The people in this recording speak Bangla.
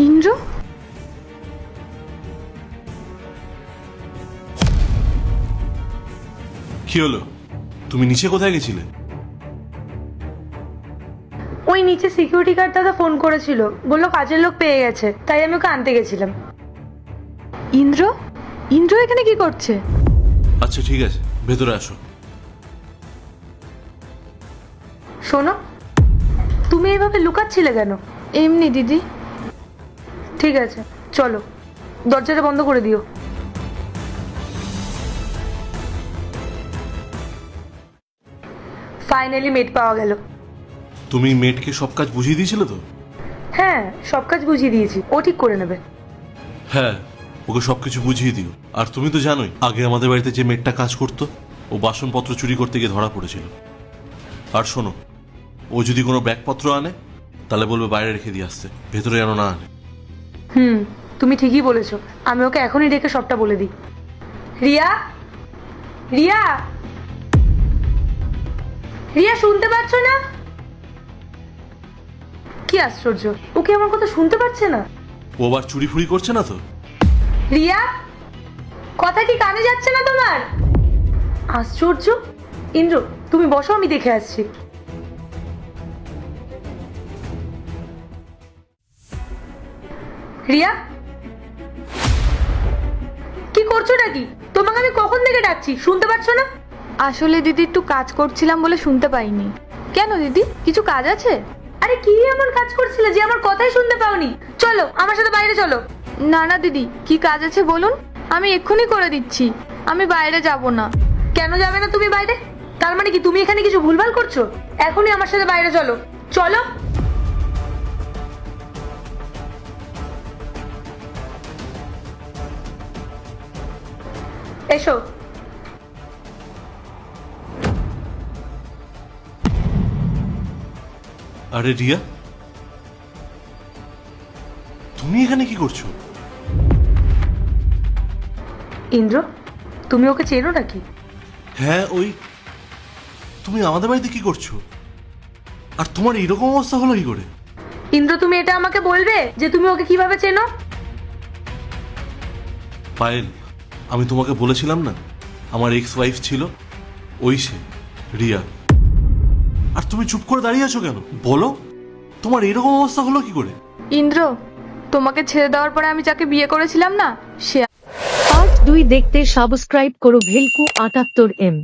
ইন্দ্র, কি হলো? তুমি নিচে কোথায় গেছিলে? ওই নিচে সিকিউরিটি গার্ড দাদা ফোন করেছিল, বললো কাজের লোক পেয়ে গেছে, তাই আমি ওকে আনতে গেছিলাম। ইন্দ্র, ইন্দ্র এখানে কি করছে? আচ্ছা ঠিক আছে, ভেতরে আসো। শোনো, তুমি এইভাবে লুকাচ্ছিলে কেন? এমনি দিদি। ঠিক আছে, চলো, দরজাটা বন্ধ করে দিও। ফাইনালি মেড পাওয়া গেল। তুমি মেয়েটকে সব কাজ বুঝিয়ে দিয়েছিলে তো? হ্যাঁ, সব কাজ বুঝিয়ে দিয়েছি, ও ঠিক করে নেবে। হ্যাঁ, ওকে সবকিছু বুঝিয়ে দিও। আর তুমি তো জানোই আগে আমাদের বাড়িতে যে মেয়েটা কাজ করতো, ও বাসনপত্র চুরি করতে গিয়ে ধরা পড়েছিল। আর শোনো, ও যদি কোনো ব্যাগপত্র আনে তাহলে বলবে বাইরে রেখে দিয়ে আসতে, ভেতরে যেন না আনে। তুমি ঠিকই বলেছো, আমি ওকে এখনই ডেকে সবটা বলে দিই। রিয়া, রিয়া, রিয়া, শুনতে পাচ্ছ না? কি আশ্চর্য, ওকে আমার কথা শুনতে পাচ্ছে না। ও আবার চুরি ফুরি করছে না তো? রিয়া, কথা কি কানে যাচ্ছে না তোমার? আশ্চর্য। ইন্দ্র, তুমি বসো, আমি দেখে আসছি। রিয়া, কি করছো নাকি? তোমাকে আমি কখন থেকে ডাকছি, শুনতে পাচ্ছ না? আসলে দিদি একটু কাজ করছিলাম বলে শুনতে পাইনি। কেন দিদি, কিছু কাজ আছে? আরে কি এমন কাজ করছিলে যে আমার কথাই শুনতে পাওনি? চলো আমার সাথে বাইরে চলো। না না দিদি, কি কাজ আছে বলুন, আমি এক্ষুনি করে দিচ্ছি। আমি বাইরে যাব না। কেন যাবে না তুমি বাইরে? তার মানে কি তুমি এখানে কিছু ভুলভাল করছো? এখনই আমার সাথে বাইরে চলো, চলো। এসো। আরে রিয়া, তুমি এখানে কি করছো? ইন্দ্র, তুমি ওকে চেনো নাকি? হ্যাঁ, তুমি আমাদের বাড়িতে কি করছো? আর তোমার এরকম অবস্থা হলো কি করে? ইন্দ্র, তুমি এটা আমাকে বলবে যে তুমি ওকে কিভাবে চেনো? পায়েল, আমি তোমাকে বলেছিলাম না আমার এক্স ওয়াইফ ছিল, ওই সে রিয়া। আর তুমি চুপ করে দাঁড়িয়ে আছো কেন? বলো, তোমার এরকম অবস্থা হলো কি করে? ইন্দ্র, তোমাকে ছেড়ে দেওয়ার পরে আমি যাকে বিয়ে করেছিলাম না, সে। পার্ট 2 দেখতে সাবস্ক্রাইব করো ভেলকু 78M।